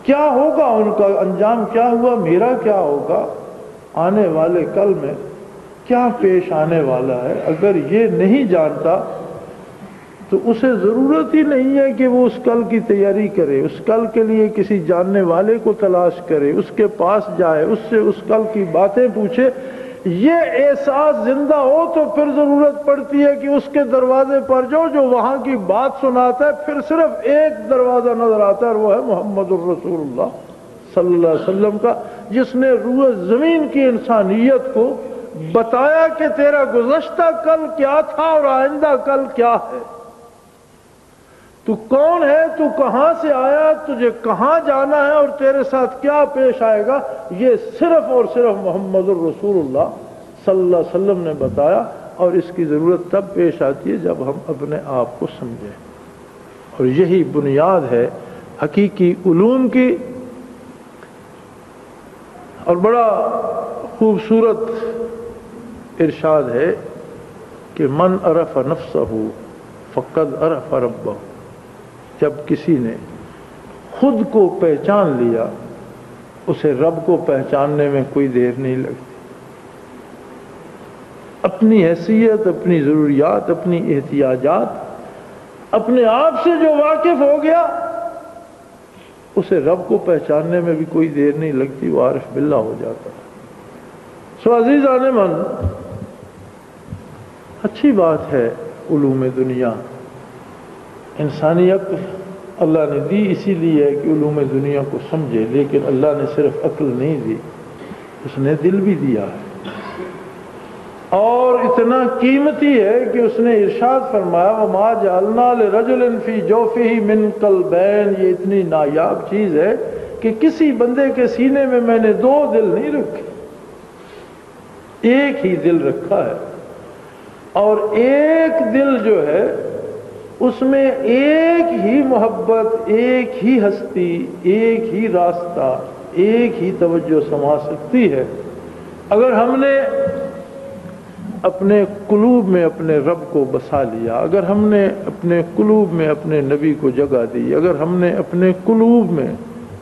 کیا ہوگا ان کا انجام، کیا ہوا، میرا کیا ہوگا، آنے والے کل میں کیا پیش آنے والا ہے. اگر یہ نہیں جانتا تو اسے ضرورت ہی نہیں ہے کہ وہ اس کل کی تیاری کرے. اس کل کے لیے کسی جاننے والے کو تلاش کرے، اس کے پاس جائے، اس سے اس کل کی باتیں پوچھے. یہ احساس زندہ ہو تو پھر ضرورت پڑتی ہے کہ اس کے دروازے پر جو وہاں کی بات سناتا ہے. پھر صرف ایک دروازہ نظر آتا ہے اور وہ ہے محمد الرسول اللہ صلی اللہ علیہ وسلم کا، جس نے روح زمین کی انسانیت کو بتایا کہ تیرا گزشتہ کل کیا تھا اور آئندہ کل کیا ہے. تو کون ہے، تو کہاں سے آیا، تجھے کہاں جانا ہے اور تیرے ساتھ کیا پیش آئے گا، یہ صرف اور صرف محمد الرسول اللہ صلی اللہ علیہ وسلم نے بتایا، اور اس کی ضرورت تب پیش آتی ہے جب ہم اپنے آپ کو سمجھیں، اور یہی بنیاد ہے حقیقی علوم کی۔ اور بڑا خوبصورت ارشاد ہے کہ من عرف نفسہ فقد عرف ربہ، جب کسی نے خود کو پہچان لیا اسے رب کو پہچاننے میں کوئی دیر نہیں لگتی۔ اپنی حیثیت، اپنی ضروریات، اپنی احتیاجات، اپنے آپ سے جو واقف ہو گیا اسے رب کو پہچاننے میں بھی کوئی دیر نہیں لگتی، وہ عارف باللہ ہو جاتا ہے۔ سو عزیزان من، اچھی بات ہے علوم دنیا، انسانیت اللہ نے دی اسی لیے کہ علوم دنیا کو سمجھے، لیکن اللہ نے صرف عقل نہیں دی، اس نے دل بھی دیا ہے، اور اتنا قیمتی ہے کہ اس نے ارشاد فرمایا وَمَا جَعَلْنَا لِرَجُلٍ فِي جَوْفِهِ مِنْ قَلْبَيْنِ، یہ اتنی نایاب چیز ہے کہ کسی بندے کے سینے میں میں نے دو دل نہیں رکھے، ایک ہی دل رکھا ہے، اور ایک دل جو ہے اس میں ایک ہی محبت، ایک ہی ہستی، ایک ہی راستہ، ایک ہی توجہ سما سکتی ہے۔ اگر ہم نے اپنے قلوب میں اپنے رب کو بسا لیا، اگر ہم نے اپنے قلوب میں اپنے نبی کو جگہ دی، اگر ہم نے اپنے قلوب میں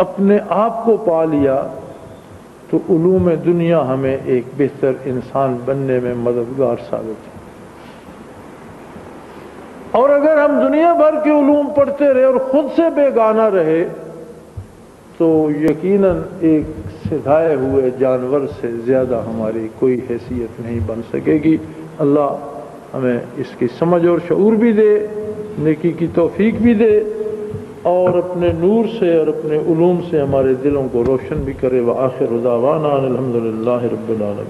اپنے آپ کو پا لیا، تو علوم دنیا ہمیں ایک بہتر انسان بننے میں مددگار ثابت ہے۔ اور اگر ہم دنیا بھر کے علوم پڑھتے رہے اور خود سے بیگانہ رہے تو یقیناً ایک سدھائے ہوئے جانور سے زیادہ ہماری کوئی حیثیت نہیں بن سکے گی۔ اللہ ہمیں اس کی سمجھ اور شعور بھی دے، نیکی کی توفیق بھی دے، اور اپنے نور سے اور اپنے علوم سے ہمارے دلوں کو روشن بھی کرے۔ وآخر دعوانا الحمدللہ رب العالمین۔